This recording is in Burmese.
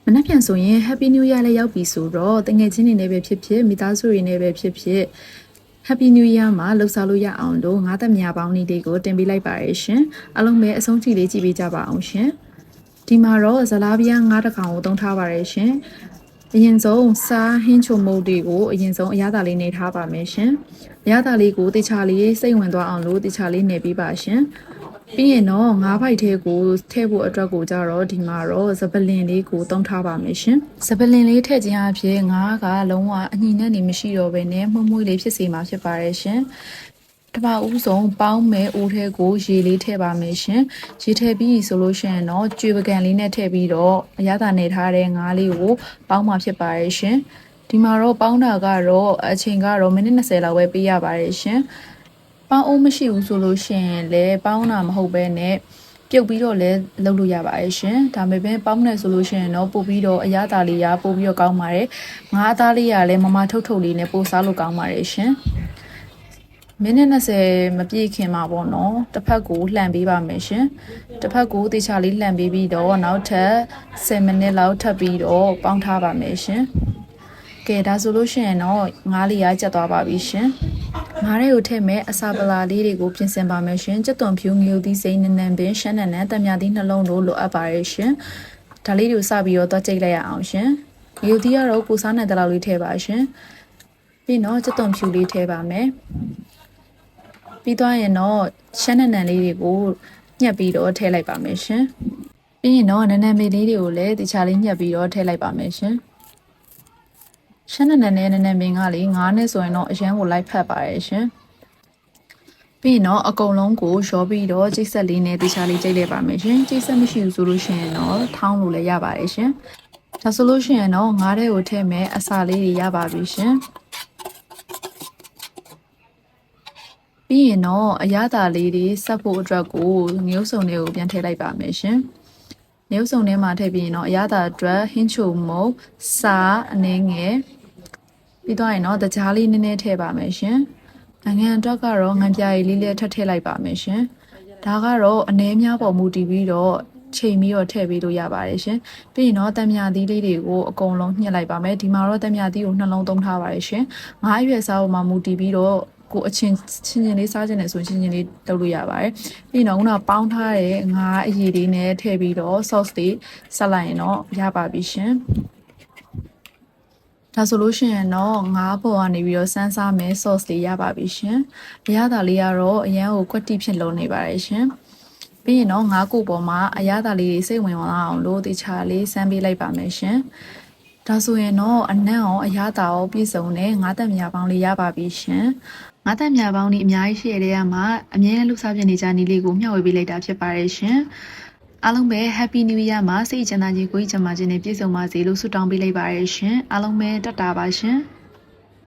မနက်ဖြန်ဆိုရင် Happy New Year လည်းရောက်ပြီဆိုတော့တငယ်ချင်းတွေနဲ့ပဲဖြစ်ဖြစ်မိသားစုတွေနဲ့ပဲဖြစ်ဖြစ် Happy New Year မှာလှုပ်ရှားလို့ရအောင်လို့ငါးသက်မြာပေါင်းလေးတွေကိုတင်ပေးလိုက်ပါရရှင်အားလုံးပဲအဆုံးထိလေးကြည့်ပေးကြပါအောင်ရှင်ဒီမှာတော့ဇလားပြားငါးတစ်ကောင်ကိုသုံးထားပါရရှင်အရင်ဆုံးစားဟင်းချုံမုတ်တွေကိုအရင်ဆုံးအရသာလေးနေထားပါမယ်ရှင်အရသာလေးကိုတေချာလေးစိတ်ဝင်သွားအောင်လို့တေချာလေးနေပေးပါရှင်ပြီးရင်တော့ငါးဖိုက်သေးကိုထည့်ဖို့အတွက်ကိုကြတော့ဒီမှာတော့စပလင်လေးကိုသုံးထားပါမယ်ရှင်စပလင်လေးထည့်ခြင်းအဖြစ်ငါးကလုံးဝအညီနဲ့နေမရှိတော့ဘဲနဲ့မှုန့်မှုန့်လေးဖြစ်စေမှာဖြစ်ပါတယ်ရှင်တပါဦးဆုံးပေါင်းမဲ့အိုးထဲကိုရေလေးထည့်ပါမယ်ရှင်ရေထည့်ပြီးဆိုလို့ရှိရင်တော့ကြွေပကံလေးနဲ့ထည့်ပြီးတော့အရသာနေထားတဲ့ငါးလေးကိုပေါင်းမှာဖြစ်ပါတယ်ရှင်ဒီမှာတော့ပေါင်းတာကတော့အချိန်ကတော့မိနစ်20လောက်ပဲပေးရပါတယ်ရှင်ပေါင်းအောင်မရှိဘူးဆိုလို့ရှိရင်လည်းပေါင်းတာမဟုတ်ပဲနဲ့ပြုတ်ပြီးတော့လည်းလုပ်လို့ရပါတယ်ရှင်ဒါပေမဲ့ပေါင်းနေဆိုလို့ရှိရင်တော့ပို့ပြီးတော့အရသာလေးရပို့ပြီးတော့ကောင်းပါတယ်ငါးအသားလေးရလည်းမမထုတ်ထုတ်လေးနဲ့ပို့စားလို့ကောင်းပါတယ်ရှင်မိနစ်20မပြည့်ခင်မှာပေါ့နော်တစ်ဖက်ကိုလှန်ပေးပါမယ်ရှင်တစ်ဖက်ကိုတေချာလေးလှန်ပေးပြီးတော့နောက်ထပ်10မိနစ်လောက်ထပ်ပြီးတော့ပေါင်းထားပါမယ်ရှင်ကဲဒါဆိုလို့ရှိရင်တော့ငါးလေးရကျက်သွားပါပြီရှင်ငါးတွေကိုထည့်မဲ့အစာပလာလေးတွေကိုပြင်ဆင်ပါမယ်ရှင်ကြက်သွန်ဖြူငရုတ်သီးစိမ်းနန်းနန်းပင်ရှမ်းနန်းနန်းတံမြသီးနှလုံးတို့လိုအပ်ပါရဲ့ရှင်ဒါလေးတွေကိုစပြီးတော့ကြိတ်လိုက်ရအောင်ရှင်ငရုတ်သီးကတော့ကိုစားနိုင်တဲ့လောက်လေးထည့်ပါရှင်ပြီးတော့ကြက်သွန်ဖြူလေးထည့်ပါမယ်ပြီးသွားရင်တော့ရှမ်းနန်းနန်းလေးတွေကိုညှက်ပြီးတော့ထည့်လိုက်ပါမယ်ရှင်ပြီးရင်တော့နန်းနန်းမေလေးတွေကိုလည်းတခြားလေးညှက်ပြီးတော့ထည့်လိုက်ပါမယ်ရှင်ရှမ်းနန်းနန်းနဲ့နန်းနန်းမင်းကလေငါးနဲ့ဆိုရင်တော့အရန်ကိုလိုက်ဖက်ပါရဲ့ရှင်ပြီးတော့အကုန်လုံးကိုရောပြီးတော့ကျိတ်ဆက်လေးနဲ့တခြားလေးကျိတ်လိုက်ပါမယ်ရှင်ကျိတ်ဆက်မရှိဘူးဆိုလို့ရှိရင်တော့ထောင်းလို့လည်းရပါတယ်ရှင်ဒါဆိုလို့ရှိရင်တော့ငါးတဲ့ကိုထည့်မယ်အစာလေးတွေရပါပြီရှင်ပြီးရင်တော့အရသာလေးတွေဆက်ဖို့အတွက်ကိုငရုတ်စုံလေးကိုပြန်ထည့်လိုက်ပါမယ်ရှင်ငရုတ်စုံထဲမှာထည့်ပြီးရင်တော့အရသာအတွက်ဟင်းချိုမုတ်စားအနည်းငယ်ပြီးတော့ရင်တော့တကြားလေးနည်းနည်းထည့်ပါမယ်ရှင်။ငံအတွက်ကတော့ငံပြားရည်လေးလည်းထပ်ထည့်လိုက်ပါမယ်ရှင်။ဒါကတော့အနည်းများပေါ်မူတည်ပြီးတော့ချိန်ပြီးတော့ထည့်ပေးလို့ရပါတယ်ရှင်။ပြီးရင်တော့တံမြသီးလေးတွေကိုအကုန်လုံးညှစ်လိုက်ပါမယ်။ဒီမှာတော့တံမြသီးကိုနှလုံးသုံးထားပါတယ်ရှင်။ငါးရွယ်စားပေါ်မှာမူတည်ပြီးတော့ကိုအချင်းချင်းလေးစားခြင်းနဲ့ဆိုချင်းချင်းလေးလုပ်လို့ရပါတယ်။ပြီးတော့ခုနပေါင်းထားတဲ့ငါးအရည်လေးနဲ့ထည့်ပြီးတော့ sauce လေးဆက်လိုက်ရင်တော့ရပါပြီရှင်။ဒါဆိုလို့ရှိရင်တော့ငါးပေါ်ကနေပြီးတော့စမ်းစားမယ် sauce လေးရပါပြီရှင်။အရသာလေးကတော့အရန်ကိုကွက်တိဖြစ်လုံးနေပါတယ်ရှင်။ပြီးရင်တော့ငါးကိုပေါ်မှာအရသာလေးစိတ်ဝင်လာအောင်လို့တခြားလေးစမ်းပေးလိုက်ပါမယ်ရှင်။ဒါဆိုရင်တော့အနံ့အောင်အရသာအောင်ပြည့်စုံတဲ့ငါးသက်မြာပေါင်းလေးရပါပြီရှင်။ငါးသက်မြာပေါင်းဒီအများကြီးရှိရတဲ့ကမှာအမြဲတမ်းလှူစားပြနေကြနီလေးကိုမျှဝေပေးလိုက်တာဖြစ်ပါတယ်ရှင်။အားလုံးပဲ Happy New Year မှာစိတ်ချမ်းသာခြင်းကိုယ်ချမ်းသာခြင်းနဲ့ပြည့်စုံပါစေလို့ဆုတောင်းပေးလိုက်ပါရရှင်အားလုံးပဲတက်တာပါရှင်